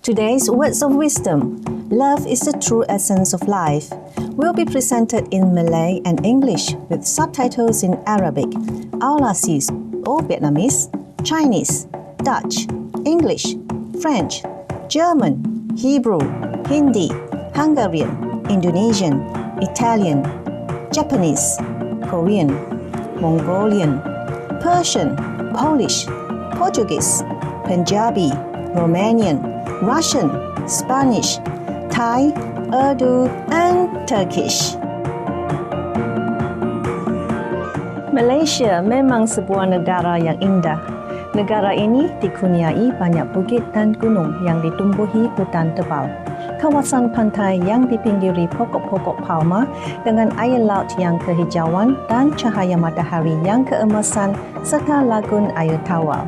Today's words of wisdom. Love is the true essence of life. Will be presented in Malay and English with subtitles in Arabic, Aulasis or Vietnamese, Chinese, Dutch, English, French, German, Hebrew, Hindi, Hungarian, Indonesian, Italian, Japanese, Korean, Mongolian, Persian, Polish, Portuguese, Punjabi, Romanian, Russian, Spanish, Thai, Urdu, and Turkish. Malaysia memang sebuah negara yang indah. Negara ini dikurniai banyak bukit dan gunung yang ditumbuhi hutan tebal. Kawasan pantai yang dipinggiri pokok-pokok palma dengan air laut yang kehijauan dan cahaya matahari yang keemasan serta lagun air tawar.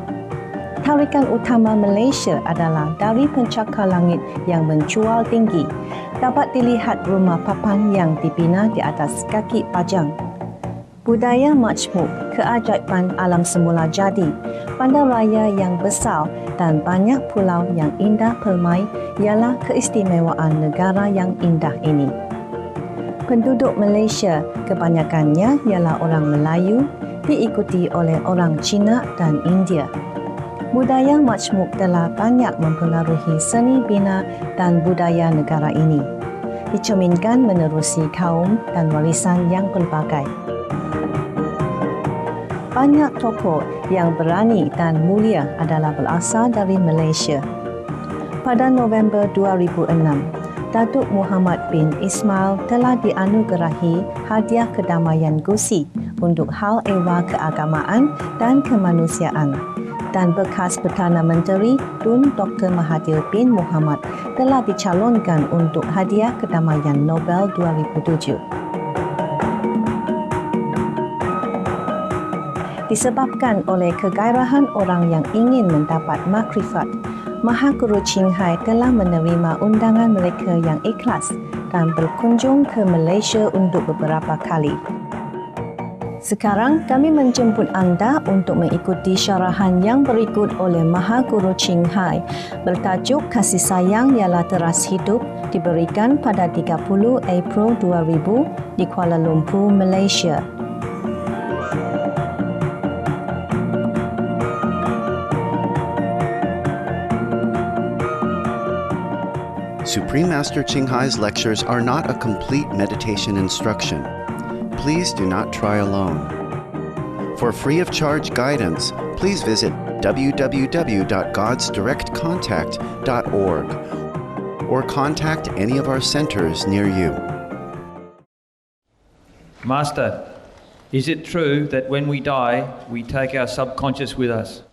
Tarikan utama Malaysia adalah dari pencakar langit yang mencual tinggi. Dapat dilihat rumah papan yang dibina di atas kaki pajang. Budaya majmuk, keajaiban alam semula jadi, bandaraya yang besar dan banyak pulau yang indah permai ialah keistimewaan negara yang indah ini. Penduduk Malaysia kebanyakannya ialah orang Melayu, diikuti oleh orang Cina dan India. Budaya majmuk telah banyak mempengaruhi seni bina dan budaya negara ini, dicerminkan menerusi kaum dan warisan yang pelbagai. Banyak tokoh yang berani dan mulia adalah berasal dari Malaysia. Pada November 2006, Datuk Muhammad bin Ismail telah dianugerahi Hadiah Kedamaian Gusi untuk hal ehwal keagamaan dan kemanusiaan. Dan bekas Perdana Menteri Tun Dr. Mahathir bin Mohamad telah dicalonkan untuk Hadiah Kedamaian Nobel 2007. Disebabkan oleh kegairahan orang yang ingin mendapat makrifat, Maha Guru Ching Hai telah menerima undangan mereka yang ikhlas dan berkunjung ke Malaysia untuk beberapa kali. Sekarang kami menjemput anda untuk mengikuti syarahan yang berikut oleh Maha Guru Ching Hai bertajuk Kasih Sayang Ialah Teras Hidup, diberikan pada 30 April 2000 di Kuala Lumpur, Malaysia. Supreme Master Ching Hai's lectures are not a complete meditation instruction. Please do not try alone. For free of charge guidance, please visit www.godsdirectcontact.org or contact any of our centers near you. Master, is it true that when we die, we take our subconscious with us?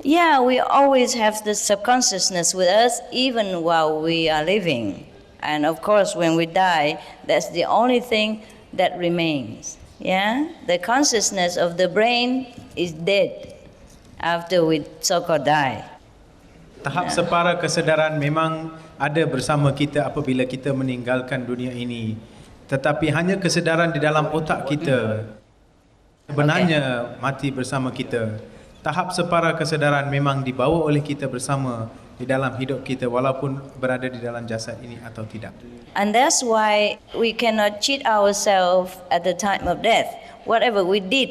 Yeah, we always have the subconsciousness with us even while we are living. And of course, when we die, that's the only thing that remains. Yeah? The consciousness of the brain is dead after we so-called die. Tahap separa kesedaran memang ada bersama kita apabila kita meninggalkan dunia ini. Tetapi hanya kesedaran di dalam otak kita sebenarnya mati bersama kita. Tahap separa kesedaran memang dibawa oleh kita bersama di dalam hidup kita walaupun berada di dalam jasad ini atau tidak. And that's why we cannot cheat ourselves at the time of death. Whatever we did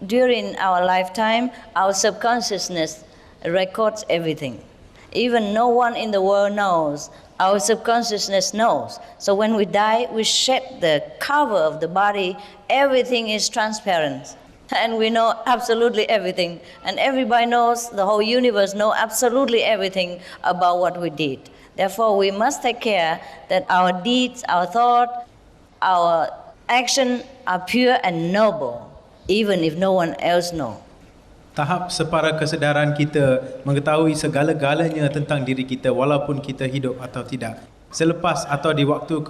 during our lifetime, our subconsciousness records everything. Even no one in the world knows. Our subconsciousness knows. So when we die, we shed the cover of the body. Everything is transparent. And we know absolutely everything. And everybody knows, the whole universe knows absolutely everything about what we did. Therefore, we must take care that our deeds, our thought, our action are pure and noble, even if no one else knows. Tahap separa kesedaran kita mengetahui segala-galanya tentang diri kita walaupun kita hidup atau tidak. Selepas atau di waktu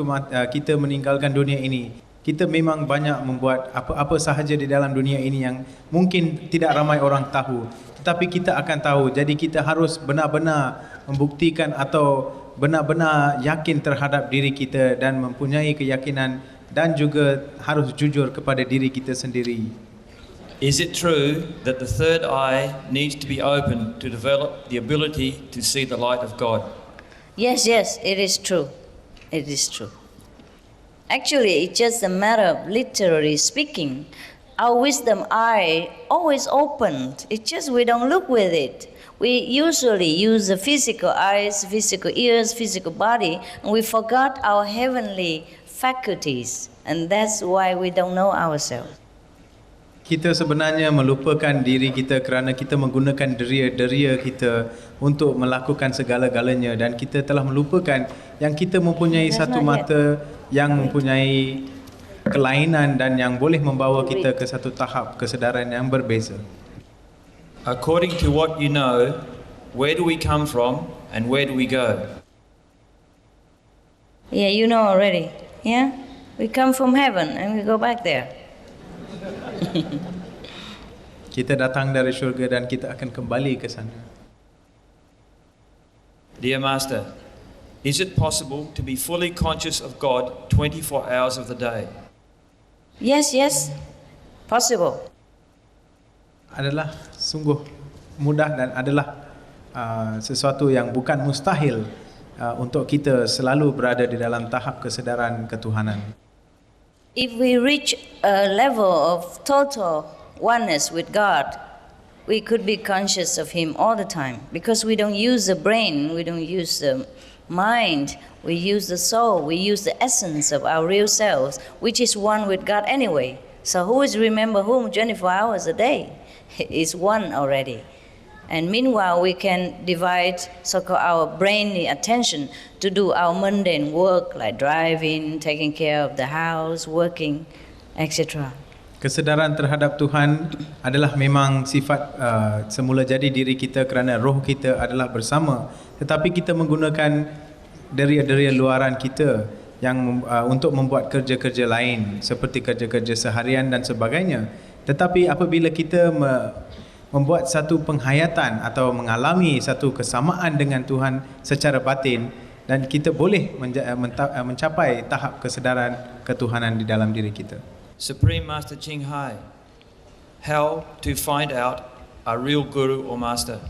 kita meninggalkan dunia ini, kita memang banyak membuat apa-apa sahaja di dalam dunia ini yang mungkin tidak ramai orang tahu. Tetapi kita akan tahu. Jadi kita harus benar-benar membuktikan atau benar-benar yakin terhadap diri kita dan mempunyai keyakinan dan juga harus jujur kepada diri kita sendiri. Is it true that the third eye needs to be opened to develop the ability to see the light of God? Yes, it is true. It is true. Actually, it's just a matter of literally speaking. Our wisdom eye always opened. It's just we don't look with it. We usually use the physical eyes, physical ears, physical body, and we forgot our heavenly faculties. And that's why we don't know ourselves. Kita sebenarnya melupakan diri kita kerana kita menggunakan deria-deria kita untuk melakukan segala-galanya, dan kita telah melupakan yang kita mempunyai satu mata yang mempunyai kelainan dan yang boleh membawa kita ke satu tahap kesedaran yang berbeza. According to what you know, where do we come from and where do we go? Yeah, you know already. Yeah? We come from heaven and we go back there. Kita datang dari syurga dan kita akan kembali ke sana. Dear Master, is it possible to be fully conscious of God 24 hours of the day? Yes, possible. Adalah sungguh mudah dan adalah sesuatu yang bukan mustahil untuk kita selalu berada di dalam tahap kesedaran ketuhanan. If we reach a level of total oneness with God, we could be conscious of Him all the time, because we don't use the brain, we don't use the mind, we use the soul, we use the essence of our real selves, which is one with God anyway. So who is remember whom 24 hours a day? It's one already. And meanwhile, we can divide so-called our brainy attention to do our mundane work like driving, taking care of the house, working, etc. Kesedaran terhadap Tuhan adalah memang sifat semula jadi diri kita kerana roh kita adalah bersama, tetapi kita menggunakan deria-deria luaran kita yang untuk membuat kerja-kerja lain seperti kerja-kerja seharian dan sebagainya. Tetapi apabila kita membuat satu penghayatan atau mengalami satu kesamaan dengan Tuhan secara batin, dan kita boleh mencapai tahap kesedaran ketuhanan di dalam diri kita. Supreme Master Ching Hai, how to find out a real guru or master?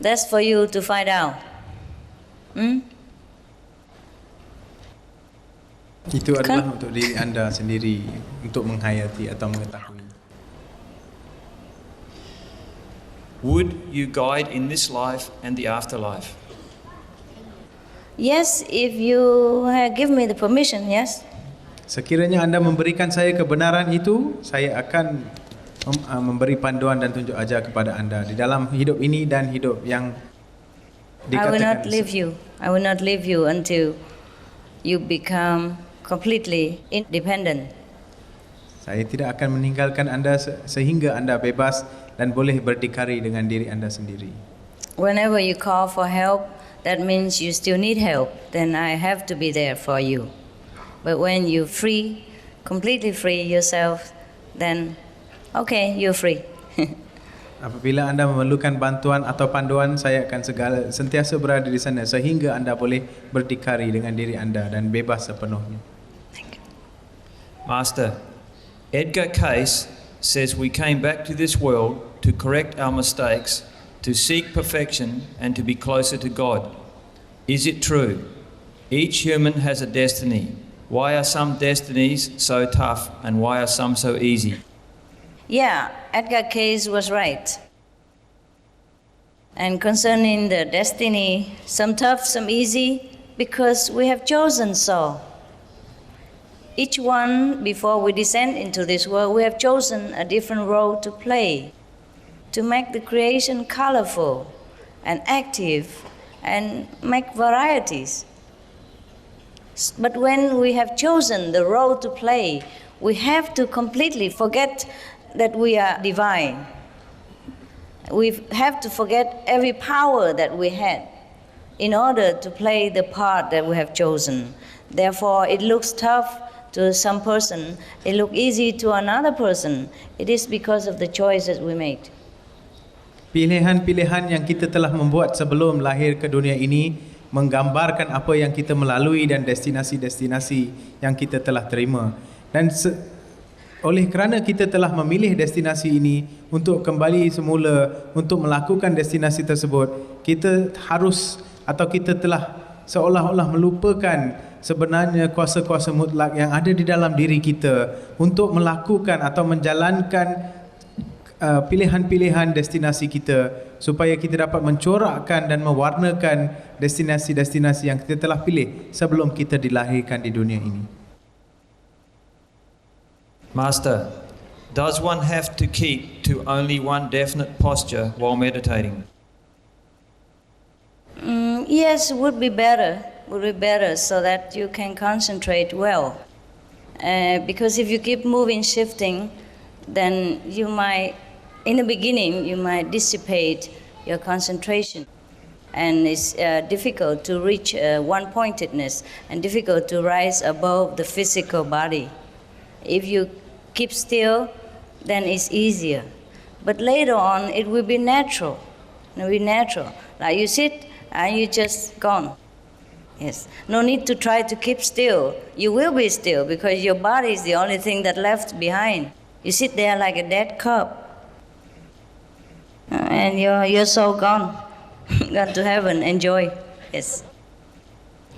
That's for you to find out. Itu adalah untuk diri anda sendiri untuk menghayati atau mengetahui. Would you guide in this life and the afterlife? Yes, if you give me the permission, yes. Sekiranya anda memberikan saya kebenaran itu, saya akan memberi panduan dan tunjuk ajar kepada anda di dalam hidup ini dan hidup yang dikatakan. I will not leave you. I will not leave you until you become completely independent. Saya tidak akan meninggalkan anda sehingga anda bebas dan boleh berdikari dengan diri anda sendiri. Whenever you call for help, that means you still need help. Then I have to be there for you. But when you free, completely free yourself, then okay, you're free. Apabila anda memerlukan bantuan atau panduan, saya akan sentiasa berada di sana sehingga anda boleh berdikari dengan diri anda dan bebas sepenuhnya. Master, Edgar Cayce says we came back to this world to correct our mistakes, to seek perfection and to be closer to God. Is it true? Each human has a destiny. Why are some destinies so tough and why are some so easy? Yeah, Edgar Cayce was right. And concerning the destiny, some tough, some easy, because we have chosen so. Each one, before we descend into this world, we have chosen a different role to play, to make the creation colorful and active and make varieties. But when we have chosen the role to play, we have to completely forget that we are divine. We have to forget every power that we had in order to play the part that we have chosen. Therefore, it looks tough to some person, it looks easy to another person. It is because of the choices we made. Pilihan-pilihan yang kita telah membuat sebelum lahir ke dunia ini menggambarkan apa yang kita melalui dan destinasi-destinasi yang kita telah terima. Dan oleh kerana kita telah memilih destinasi ini untuk kembali semula untuk melakukan destinasi tersebut, kita harus atau kita telah seolah-olah melupakan sebenarnya kuasa-kuasa mutlak yang ada di dalam diri kita untuk melakukan atau menjalankan pilihan-pilihan destinasi kita supaya kita dapat mencorakkan dan mewarnakan destinasi-destinasi yang kita telah pilih sebelum kita dilahirkan di dunia ini. Master, does one have to keep to only one definite posture while meditating? Yes, would be better so that you can concentrate well. Because if you keep moving, shifting, then you might, in the beginning, you might dissipate your concentration. And it's difficult to reach one-pointedness and difficult to rise above the physical body. If you keep still, then it's easier. But later on, it will be natural. It will be natural. Like you sit and you just gone. Yes. No need to try to keep still. You will be still because your body is the only thing that left behind. You sit there like a dead cup. And your soul gone. Gone to heaven. Enjoy. Yes.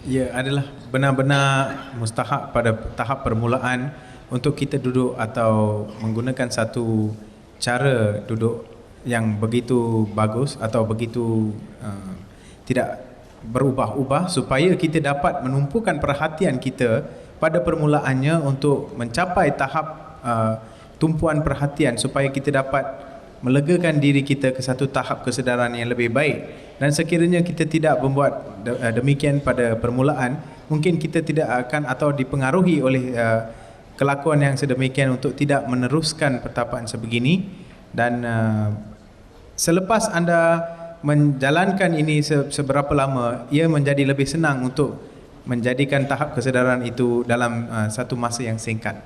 Ya, adalah benar-benar mustahak pada tahap permulaan untuk kita duduk atau menggunakan satu cara duduk yang begitu bagus atau begitu tidak berubah-ubah supaya kita dapat menumpukan perhatian kita pada permulaannya untuk mencapai tahap tumpuan perhatian supaya kita dapat melegakan diri kita ke satu tahap kesedaran yang lebih baik. Dan sekiranya kita tidak membuat demikian pada permulaan, mungkin kita tidak akan atau dipengaruhi oleh kelakuan yang sedemikian untuk tidak meneruskan pertapaan sebegini. Dan selepas anda menjalankan ini seberapa lama, ia menjadi lebih senang untuk menjadikan tahap kesedaran itu dalam satu masa yang singkat.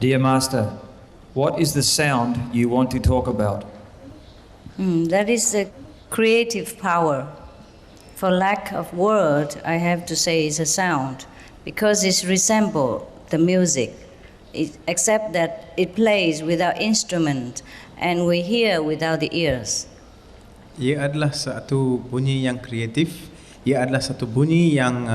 Dear Master, what is the sound you want to talk about? That is the creative power. For lack of word, I have to say it's a sound. Because it resembles the music, except that it plays without instrument and we hear without the ears. Ia adalah satu bunyi yang kreatif. Ia adalah satu bunyi yang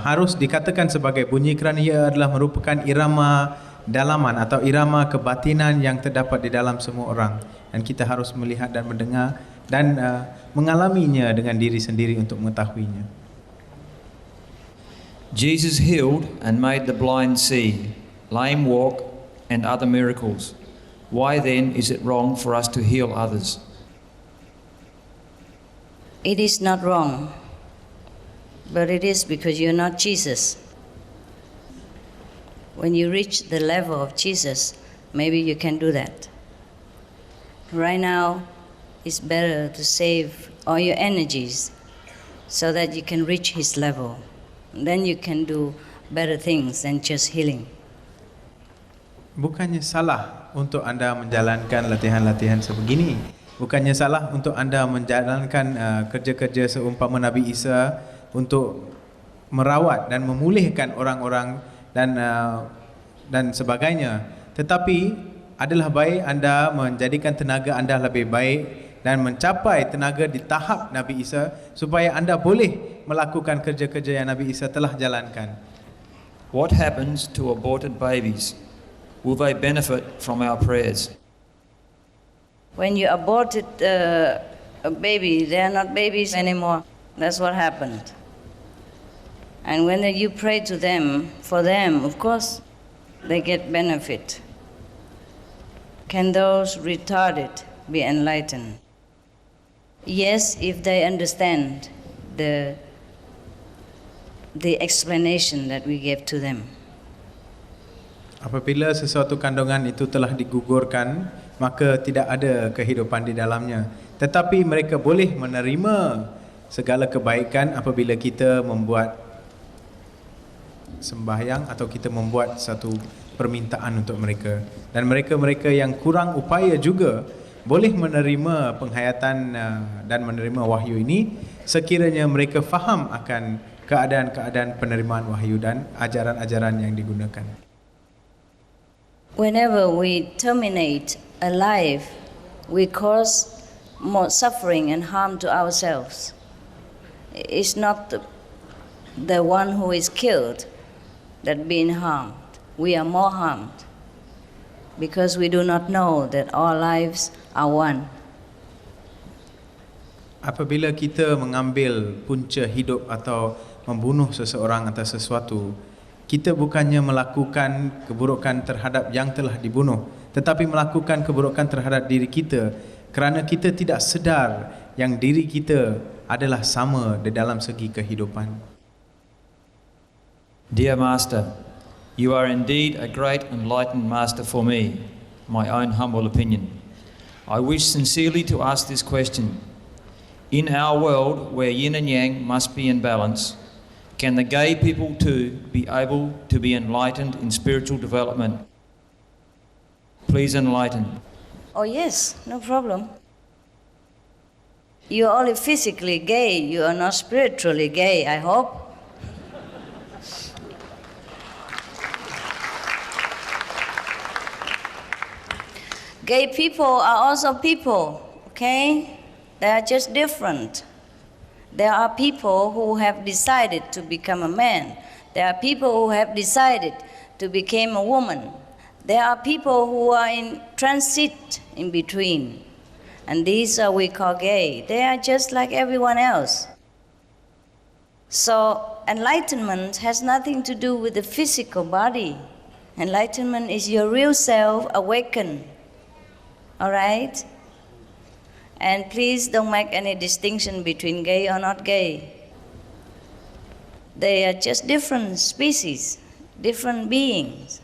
harus dikatakan sebagai bunyi kerana ia adalah merupakan irama dalaman atau irama kebatinan yang terdapat di dalam semua orang. Dan kita harus melihat dan mendengar dan mengalaminya dengan diri sendiri untuk mengetahuinya. Jesus healed and made the blind see, lame walk, and other miracles. Why then is it wrong for us to heal others? It is not wrong, but it is because you're not Jesus. When you reach the level of Jesus, maybe you can do that. Right now, it's better to save all your energies so that you can reach His level. Then you can do better things than just healing. Bukannya salah untuk anda menjalankan latihan-latihan sebegini. Bukannya salah untuk anda menjalankan kerja-kerja seumpama Nabi Isa untuk merawat dan memulihkan orang-orang dan sebagainya. Tetapi adalah baik anda menjadikan tenaga anda lebih baik dan mencapai tenaga di tahap Nabi Isa supaya anda boleh melakukan kerja-kerja yang Nabi Isa telah jalankan. What happens to aborted babies? Will they benefit from our prayers? When you aborted a baby, they are not babies anymore. That's what happened. And when you pray to them, for them, of course, they get benefit. Can those retarded be enlightened? Yes, if they understand the explanation that we gave to them. Apabila sesuatu kandungan itu telah digugurkan, maka tidak ada kehidupan di dalamnya. Tetapi mereka boleh menerima segala kebaikan apabila kita membuat sembahyang atau kita membuat satu permintaan untuk mereka. Dan mereka-mereka yang kurang upaya juga boleh menerima penghayatan dan menerima wahyu ini sekiranya mereka faham akan keadaan-keadaan penerimaan wahyu dan ajaran-ajaran yang digunakan. Whenever we terminate a life, we cause more suffering and harm to ourselves. It's not the one who is killed that being harmed. We are more harmed because we do not know that all lives are one. Apabila kita mengambil punca hidup atau membunuh seseorang atau sesuatu, kita bukannya melakukan keburukan terhadap yang telah dibunuh, tetapi melakukan keburukan terhadap diri kita kerana kita tidak sedar yang diri kita adalah sama di dalam segi kehidupan. Dear Master, you are indeed a great enlightened Master for me, my own humble opinion. I wish sincerely to ask this question. In our world where yin and yang must be in balance, can the gay people too be able to be enlightened in spiritual development? Please enlighten. Oh yes, no problem. You are only physically gay, you are not spiritually gay, I hope. Gay people are also people, okay? They are just different. There are people who have decided to become a man. There are people who have decided to become a woman. There are people who are in transit in between. And these are we call gay. They are just like everyone else. So enlightenment has nothing to do with the physical body. Enlightenment is your real self awakened. All right? And please don't make any distinction between gay or not gay. They are just different species, different beings,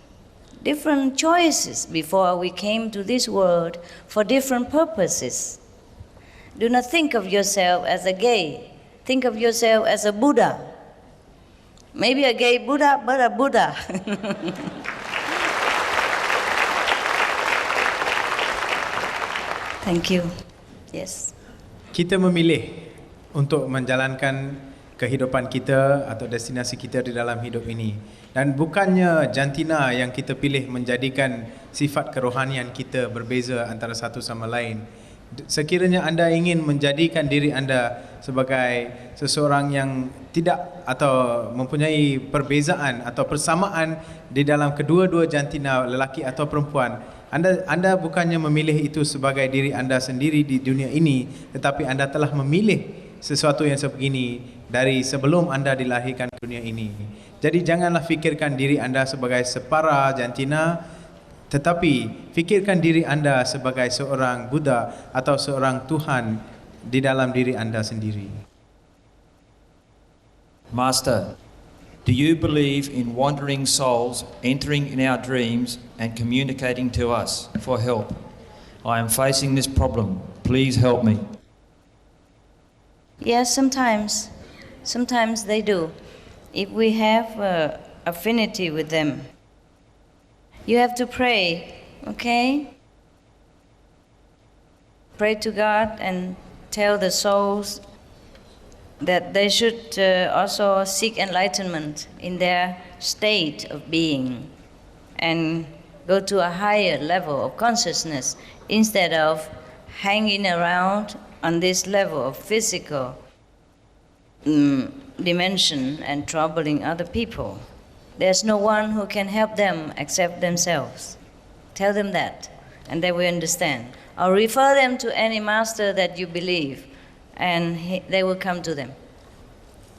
different choices before we came to this world for different purposes. Do not think of yourself as a gay. Think of yourself as a Buddha. Maybe a gay Buddha, but a Buddha. Thank you. Yes. Kita memilih untuk menjalankan kehidupan kita atau destinasi kita di dalam hidup ini. Dan bukannya jantina yang kita pilih menjadikan sifat kerohanian kita berbeza antara satu sama lain. Sekiranya anda ingin menjadikan diri anda sebagai seseorang yang tidak atau mempunyai perbezaan atau persamaan di dalam kedua-dua jantina lelaki atau perempuan, anda bukannya memilih itu sebagai diri anda sendiri di dunia ini, tetapi anda telah memilih sesuatu yang sebegini dari sebelum anda dilahirkan ke dunia ini. Jadi janganlah fikirkan diri anda sebagai separa jantina, tetapi fikirkan diri anda sebagai seorang Buddha atau seorang Tuhan di dalam diri anda sendiri. Master, do you believe in wandering souls entering in our dreams and communicating to us for help? I am facing this problem. Please help me. Yes, sometimes. Sometimes they do. If we have affinity with them. You have to pray, okay? Pray to God and tell the souls that they should also seek enlightenment in their state of being and go to a higher level of consciousness instead of hanging around on this level of physical dimension and troubling other people. There's no one who can help them except themselves. Tell them that, and they will understand. Or refer them to any master that you believe, and they will come to them.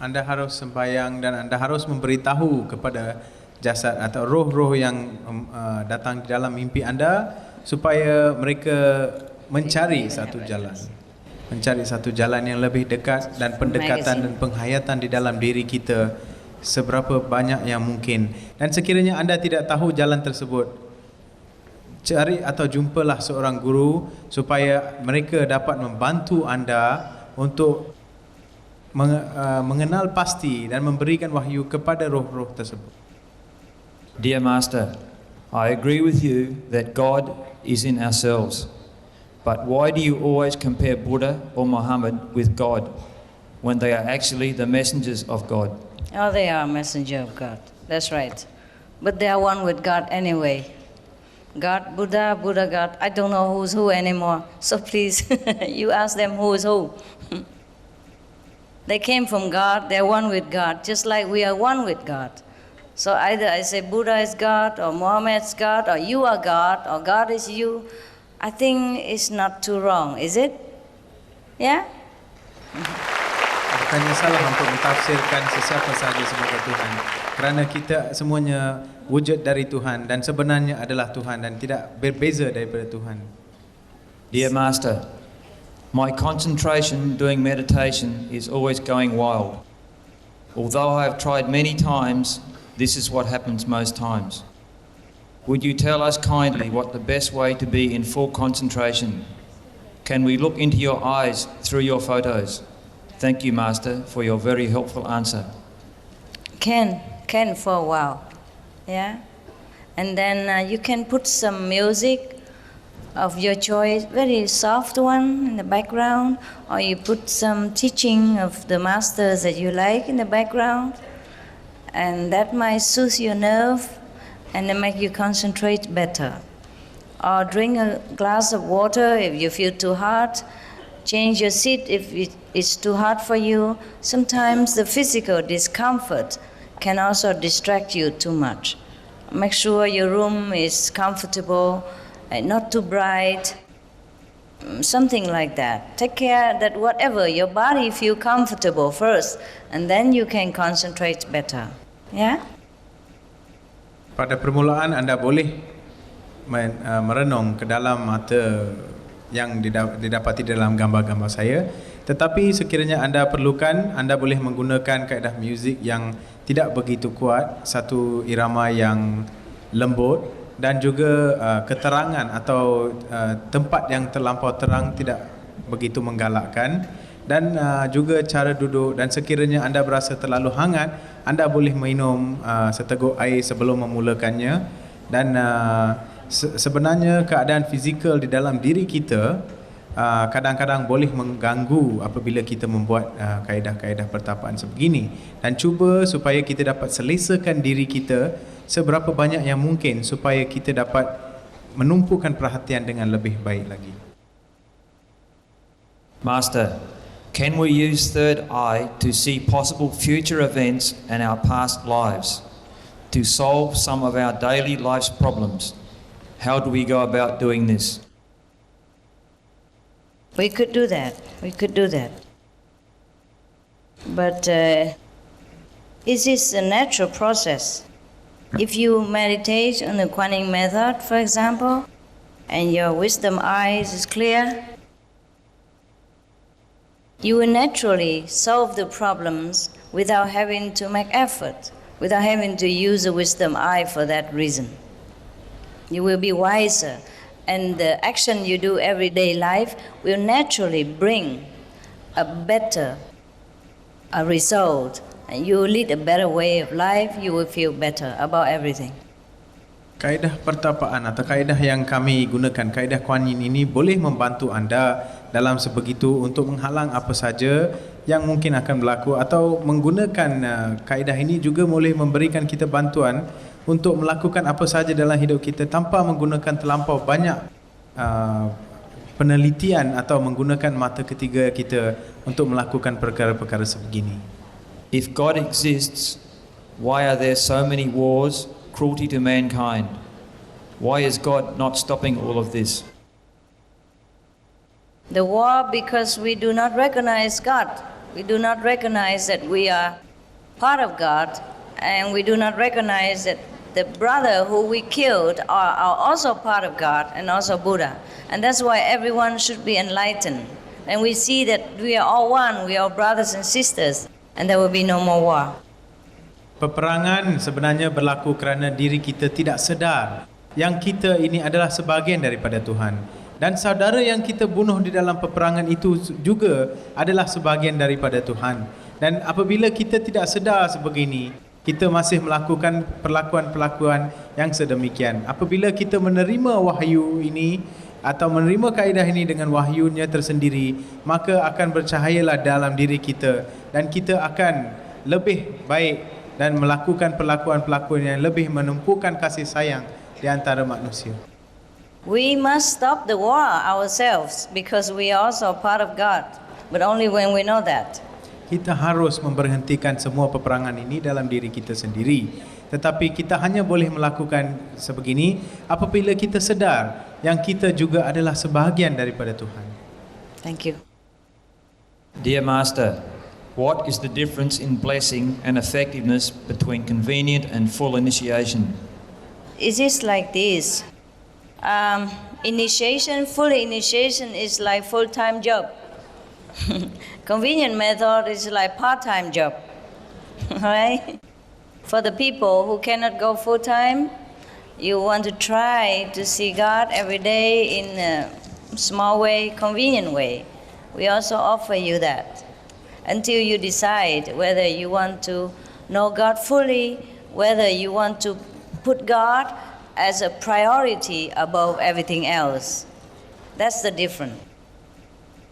Anda harus sembahyang dan anda harus memberitahu kepada jasad atau roh-roh yang datang di dalam mimpi anda supaya mereka mencari satu jalan. Mencari satu jalan yang lebih dekat dan pendekatan dan penghayatan di dalam diri kita seberapa banyak yang mungkin. Dan sekiranya anda tidak tahu jalan tersebut, cari atau jumpalah seorang guru supaya mereka dapat membantu anda untuk mengenal pasti dan memberikan wahyu kepada roh-roh tersebut. Dear Master, I agree with you that God is in ourselves. But why do you always compare Buddha or Muhammad with God when they are actually the messengers of God? Oh, they are a messenger of God. That's right. But they are one with God anyway. God, Buddha, Buddha, God. I don't know who's who anymore. So please, you ask them who is who. They came from God. They're one with God, just like we are one with God. So either I say Buddha is God, or Muhammad is God, or you are God, or God is you. I think it's not too wrong, is it? Yeah? Bukannya salah untuk mentafsirkan sesiapa sahaja sebagai Tuhan, kerana kita semuanya wujud dari Tuhan dan sebenarnya adalah Tuhan dan tidak berbeza daripada Tuhan. Dear Master, my concentration doing meditation is always going wild. Although I have tried many times, this is what happens most times. Would you tell us kindly what the best way to be in full concentration? Can we look into your eyes through your photos? Thank you, Master, for your very helpful answer. Can for a while. Yeah? And then you can put some music of your choice, very soft one in the background, or you put some teaching of the masters that you like in the background, and that might soothe your nerve and then make you concentrate better. Or drink a glass of water if you feel too hot. Change your seat if it's too hot for you. Sometimes the physical discomfort can also distract you too much. Make sure your room is comfortable and not too bright, something like that. Take care that whatever, your body feel comfortable first, and then you can concentrate better. Yeah? Pada permulaan anda boleh merenung ke dalam mata yang didapati dalam gambar-gambar saya, tetapi sekiranya anda perlukan, anda boleh menggunakan kaedah muzik yang tidak begitu kuat, satu irama yang lembut dan juga keterangan atau tempat yang terlampau terang tidak begitu menggalakkan, dan juga cara duduk. Dan sekiranya anda berasa terlalu hangat, anda boleh minum seteguk air sebelum memulakannya. Dan sebenarnya keadaan fizikal di dalam diri kita kadang-kadang boleh mengganggu apabila kita membuat kaedah-kaedah pertapaan sebegini. Dan cuba supaya kita dapat selesakan diri kita seberapa banyak yang mungkin supaya kita dapat menumpukan perhatian dengan lebih baik lagi. Master, can we use third eye to see possible future events and our past lives to solve some of our daily life's problems? How do we go about doing this? We could do that. But it is a natural process. If you meditate on the Kuan method, for example, and your wisdom eyes is clear, you will naturally solve the problems without having to make effort, without having to use a wisdom eye for that reason. You will be wiser, and the action you do everyday life will naturally bring a better result, and you will lead a better way of life. You will feel better about everything. Kaedah pertapaan atau kaedah yang kami gunakan, kaedah Kuan Yin ini boleh membantu anda dalam sebegitu untuk menghalang apa saja yang mungkin akan berlaku, atau menggunakan kaedah ini juga boleh memberikan kita bantuan untuk melakukan apa saja dalam hidup kita tanpa menggunakan terlampau banyak penelitian atau menggunakan mata ketiga kita untuk melakukan perkara-perkara sebegini. If God exists, why are there so many wars, cruelty to mankind? Why is God not stopping all of this? The war, because we do not recognize God. We do not recognize that we are part of God, and we do not recognize that the brother who we killed are also part of God and also Buddha. And that's why everyone should be enlightened. And we see that we are all one, we are brothers and sisters, and there will be no more war. Peperangan sebenarnya berlaku kerana diri kita tidak sedar yang kita ini adalah sebahagian daripada Tuhan. Dan saudara yang kita bunuh di dalam peperangan itu juga adalah sebahagian daripada Tuhan. Dan apabila kita tidak sedar sebegini, kita masih melakukan perlakuan-perlakuan yang sedemikian. Apabila kita menerima wahyu ini, atau menerima kaedah ini dengan wahyunya tersendiri, maka akan bercahayalah dalam diri kita dan kita akan lebih baik dan melakukan perlakuan-perlakuan yang lebih menumpukan kasih sayang di antara manusia. We must stop the war ourselves because we are also part of God, but only when we know that. Kita harus memberhentikan semua peperangan ini dalam diri kita sendiri. Tetapi kita hanya boleh melakukan sebegini apabila kita sedar yang kita juga adalah sebahagian daripada Tuhan. Thank you. Dear Master, what is the difference in blessing and effectiveness between convenient and full initiation? It is like this. Full initiation is like full-time job. Convenient method is like part-time job. Right? For the people who cannot go full-time, you want to try to see God every day in a small way, convenient way. We also offer you that until you decide whether you want to know God fully, whether you want to put God as a priority above everything else. That's the difference.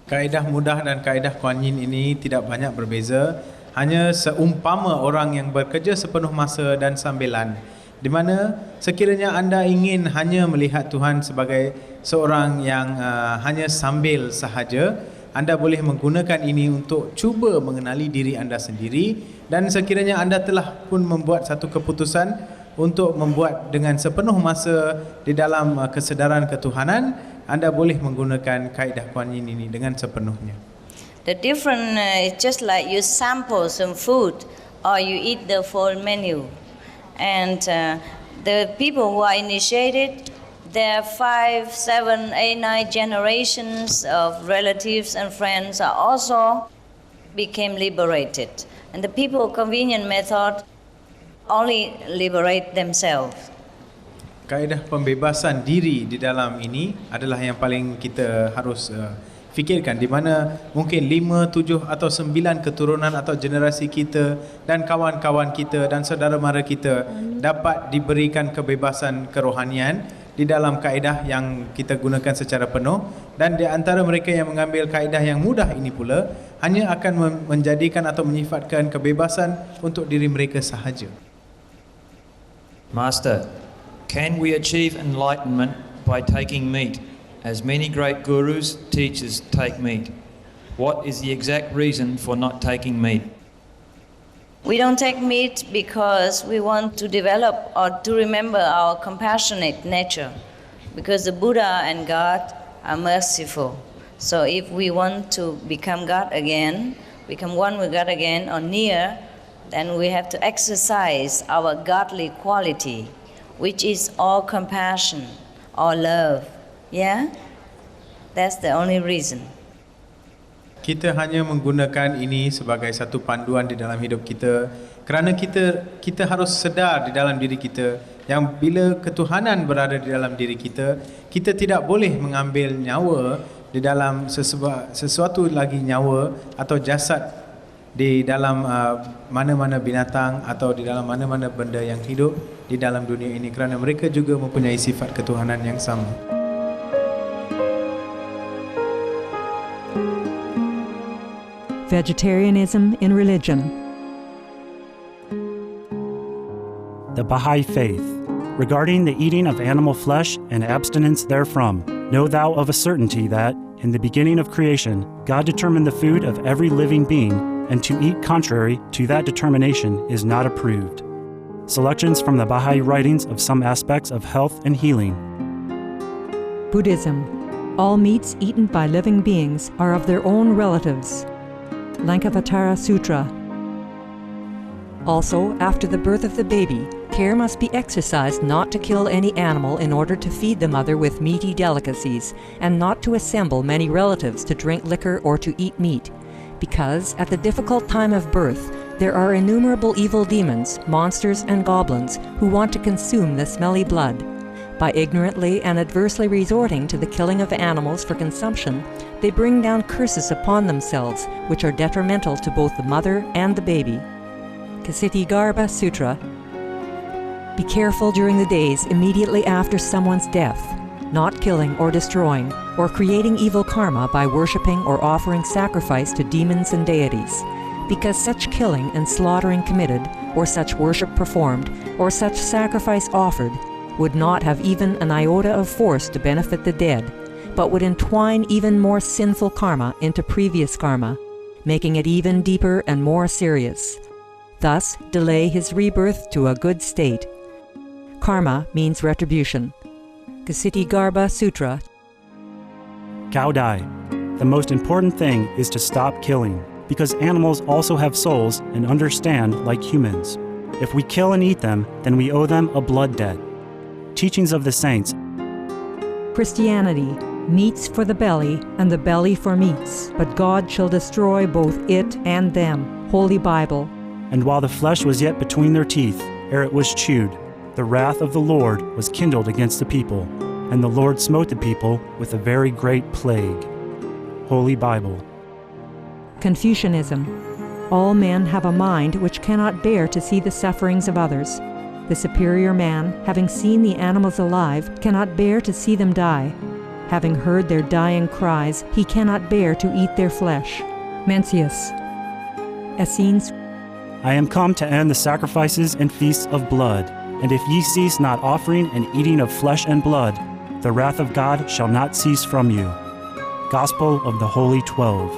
Kaedah mudah dan kaedah Kuan Yin ini tidak banyak berbeza, hanya seumpama orang yang bekerja sepenuh masa dan sambilan, di mana sekiranya anda ingin hanya melihat Tuhan sebagai seorang yang hanya sambil sahaja, anda boleh menggunakan ini untuk cuba mengenali diri anda sendiri, dan sekiranya anda telah pun membuat satu keputusan untuk membuat dengan sepenuh masa di dalam kesedaran ketuhanan, anda boleh menggunakan kaedah Kuan Yin ini dengan sepenuhnya. The difference is just like you sample some food or you eat the full menu. And the people who are initiated, their 5, 7, 8, 9 generations of relatives and friends are also became liberated. And the people convenient method only liberate themselves. Kaedah pembebasan diri di dalam ini adalah yang paling kita harus fikirkan, di mana mungkin 5, 7 atau 9 keturunan atau generasi kita dan kawan-kawan kita dan saudara mara kita dapat diberikan kebebasan kerohanian di dalam kaedah yang kita gunakan secara penuh, dan di antara mereka yang mengambil kaedah yang mudah ini pula hanya akan menjadikan atau menyifatkan kebebasan untuk diri mereka sahaja. Master, can we achieve enlightenment by taking meat, as many great gurus, teachers take meat? What is the exact reason for not taking meat? We don't take meat because we want to develop or to remember our compassionate nature, because the Buddha and God are merciful. So if we want to become God again, become one with God again or near, then we have to exercise our godly quality, which is all compassion, all love. Yeah? That's the only reason. Kita hanya menggunakan ini sebagai satu panduan di dalam hidup kita, kerana kita harus sedar di dalam diri kita yang bila ketuhanan berada di dalam diri kita, kita tidak boleh mengambil nyawa di dalam sesuatu lagi nyawa atau jasad di dalam mana-mana binatang atau di dalam mana-mana benda yang hidup di dalam dunia ini, kerana mereka juga mempunyai sifat ketuhanan yang sama. Vegetarianism in religion. The Baha'i Faith. Regarding the eating of animal flesh and abstinence therefrom, know thou of a certainty that, in the beginning of creation, God determined the food of every living being, and to eat contrary to that determination is not approved. Selections from the Baha'i writings of some aspects of health and healing. Buddhism. All meats eaten by living beings are of their own relatives. Lankavatara Sutra. Also, after the birth of the baby, care must be exercised not to kill any animal in order to feed the mother with meaty delicacies, and not to assemble many relatives to drink liquor or to eat meat, because at the difficult time of birth, there are innumerable evil demons, monsters, and goblins who want to consume the smelly blood. By ignorantly and adversely resorting to the killing of animals for consumption, they bring down curses upon themselves, which are detrimental to both the mother and the baby. Ksiti-garbha Sutra. Be careful during the days immediately after someone's death. not killing or destroying, or creating evil karma by worshipping or offering sacrifice to demons and deities, because such killing and slaughtering committed, or such worship performed, or such sacrifice offered, would not have even an iota of force to benefit the dead, but would entwine even more sinful karma into previous karma, making it even deeper and more serious. Thus, delay his rebirth to a good state. Karma means retribution. Ksiti Sutra. Gaudai. The most important thing is to stop killing, because animals also have souls and understand like humans. If we kill and eat them, then we owe them a blood debt. Teachings of the Saints. Christianity. Meats for the belly, and the belly for meats, but God shall destroy both it and them. Holy Bible. And while the flesh was yet between their teeth, ere it was chewed, the wrath of the Lord was kindled against the people, and the Lord smote the people with a very great plague. Holy Bible. Confucianism. All men have a mind which cannot bear to see the sufferings of others. The superior man, having seen the animals alive, cannot bear to see them die. Having heard their dying cries, he cannot bear to eat their flesh. Mencius. Essenes. I am come to end the sacrifices and feasts of blood, and if ye cease not offering and eating of flesh and blood, the wrath of God shall not cease from you. Gospel of the Holy 12.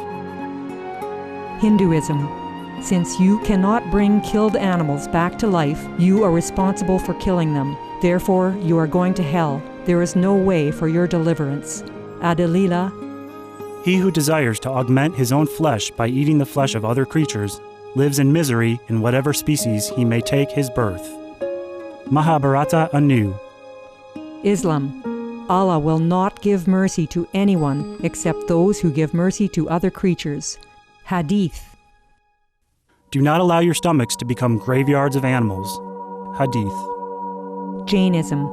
Hinduism. Since you cannot bring killed animals back to life, you are responsible for killing them. Therefore, you are going to hell. There is no way for your deliverance. Adalila. He who desires to augment his own flesh by eating the flesh of other creatures lives in misery in whatever species he may take his birth. Mahabharata anew. Islam. Allah will not give mercy to anyone except those who give mercy to other creatures. Hadith. Do not allow your stomachs to become graveyards of animals. Hadith. Jainism.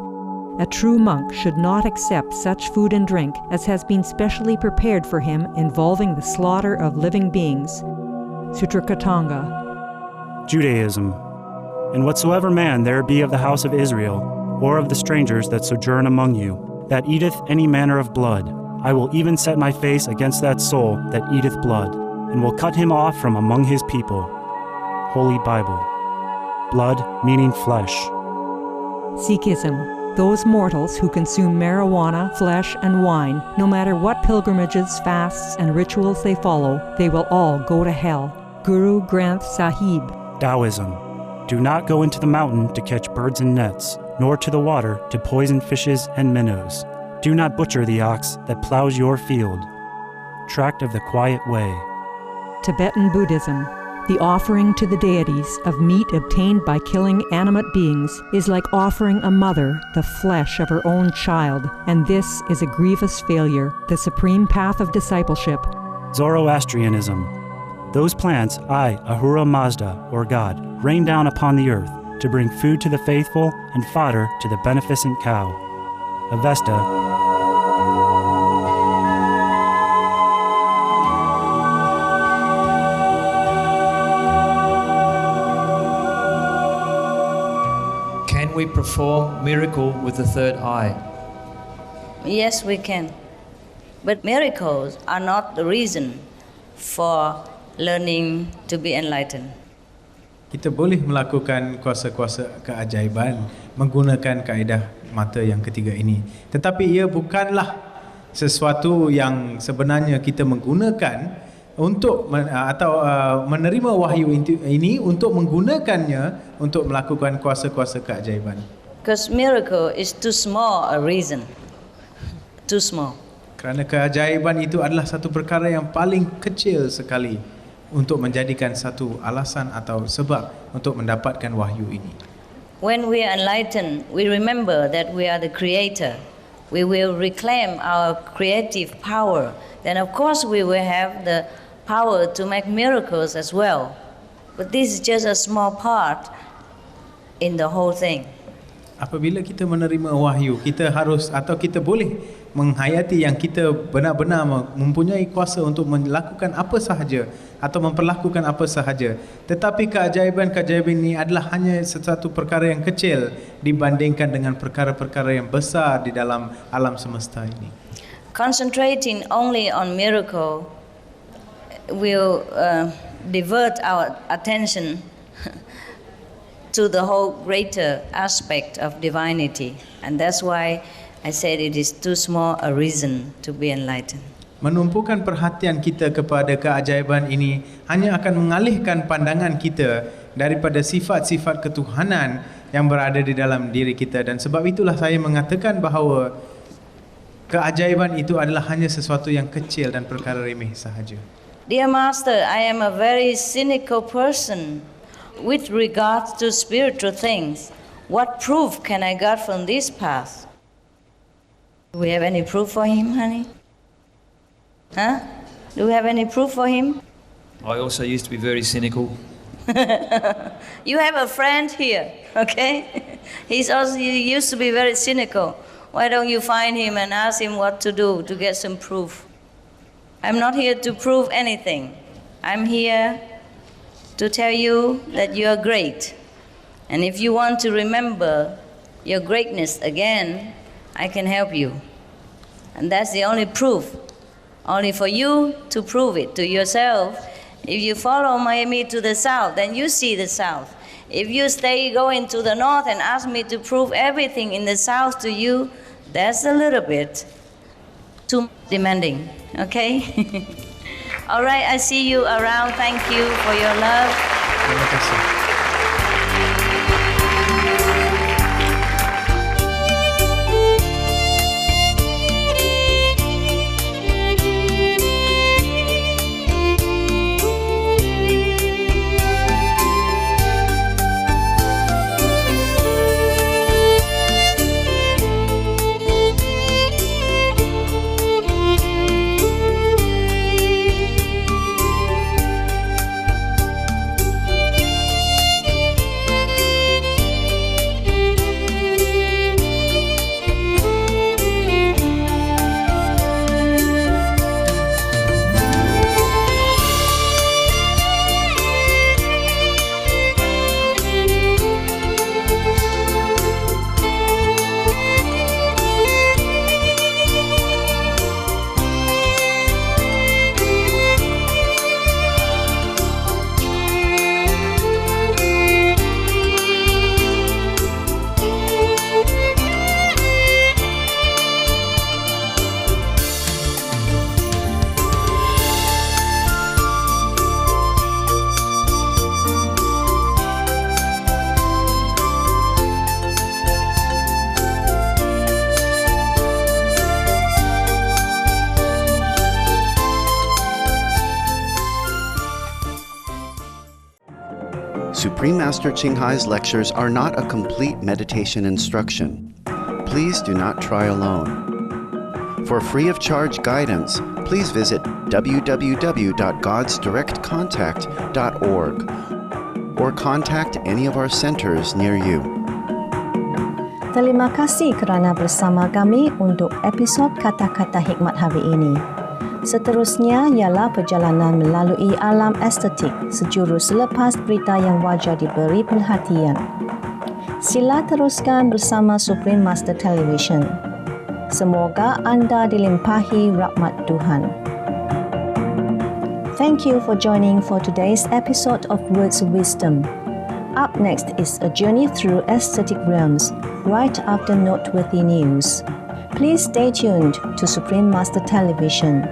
A true monk should not accept such food and drink as has been specially prepared for him involving the slaughter of living beings. Sutrakatanga. Judaism. And whatsoever man there be of the house of Israel, or of the strangers that sojourn among you, that eateth any manner of blood, I will even set my face against that soul that eateth blood, and will cut him off from among his people. Holy Bible. Blood meaning flesh. Sikhism. Those mortals who consume marijuana, flesh, and wine, no matter what pilgrimages, fasts, and rituals they follow, they will all go to hell. Guru Granth Sahib. Taoism. Do not go into the mountain to catch birds and nets, nor to the water to poison fishes and minnows. Do not butcher the ox that plows your field. Tract of the Quiet Way. Tibetan Buddhism. The offering to the deities of meat obtained by killing animate beings is like offering a mother the flesh of her own child, and this is a grievous failure, the supreme path of discipleship. Zoroastrianism. Those plants I, Ahura Mazda, or God, rain down upon the earth to bring food to the faithful and fodder to the beneficent cow. Avesta. Can we perform miracle with the third eye? Yes, we can. But miracles are not the reason for learning to be enlightened. Kita boleh melakukan kuasa-kuasa keajaiban menggunakan kaedah mata yang ketiga ini. Tetapi ia bukanlah sesuatu yang sebenarnya kita menggunakan untuk menerima wahyu ini untuk menggunakannya untuk melakukan kuasa-kuasa keajaiban. Because miracle is too small a reason. Too small. Kerana keajaiban itu adalah satu perkara yang paling kecil sekali untuk menjadikan satu alasan atau sebab untuk mendapatkan wahyu ini. When we are enlightened, we remember that we are the creator. We will reclaim our creative power. Then of course we will have the power to make miracles as well. But this is just a small part in the whole thing. Apabila kita menerima wahyu, kita harus atau kita boleh menghayati yang kita benar-benar mempunyai kuasa untuk melakukan apa sahaja atau memperlakukan apa sahaja. Tetapi keajaiban-keajaiban ini adalah hanya satu perkara yang kecil dibandingkan dengan perkara-perkara yang besar di dalam alam semesta ini. Concentrating only on miracle will divert our attention to the whole greater aspect of divinity, and that's why I said it is too small a reason to be enlightened. Menumpukan perhatian kita kepada keajaiban ini hanya akan mengalihkan pandangan kita daripada sifat-sifat ketuhanan yang berada di dalam diri kita, dan sebab itulah saya mengatakan bahawa keajaiban itu adalah hanya sesuatu yang kecil dan perkara remeh sahaja. Dear Master, I am a very cynical person with regards to spiritual things. What proof can I get from this path? Do we have any proof for him, honey? Huh? Do we have any proof for him? I also used to be very cynical. You have a friend here, okay? He used to be very cynical. Why don't you find him and ask him what to do to get some proof? I'm not here to prove anything. I'm here to tell you that you are great. And if you want to remember your greatness again, I can help you. And that's the only proof. Only for you to prove it to yourself. If you follow me to the south, then you see the south. If you stay going to the north and ask me to prove everything in the south to you, that's a little bit too demanding, okay? All right, I see you around. Thank you for your love. Terima kasih. Supreme Master Ching Hai's lectures are not a complete meditation instruction. Please do not try alone. For free of charge guidance, please visit www.godsdirectcontact.org or contact any of our centers near you. Terima kasih kerana bersama kami untuk episod Kata-Kata Hikmat hari ini. Seterusnya ialah perjalanan melalui alam estetik sejurus selepas berita yang wajar diberi perhatian. Sila teruskan bersama Supreme Master Television. Semoga anda dilimpahi rahmat Tuhan. Thank you for joining for today's episode of Words of Wisdom. Up next is a journey through aesthetic realms, right after noteworthy news. Please stay tuned to Supreme Master Television.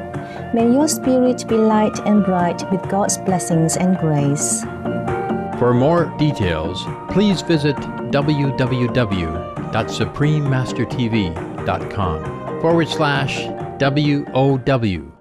May your spirit be light and bright with God's blessings and grace. For more details, please visit www.suprememastertv.com/WOW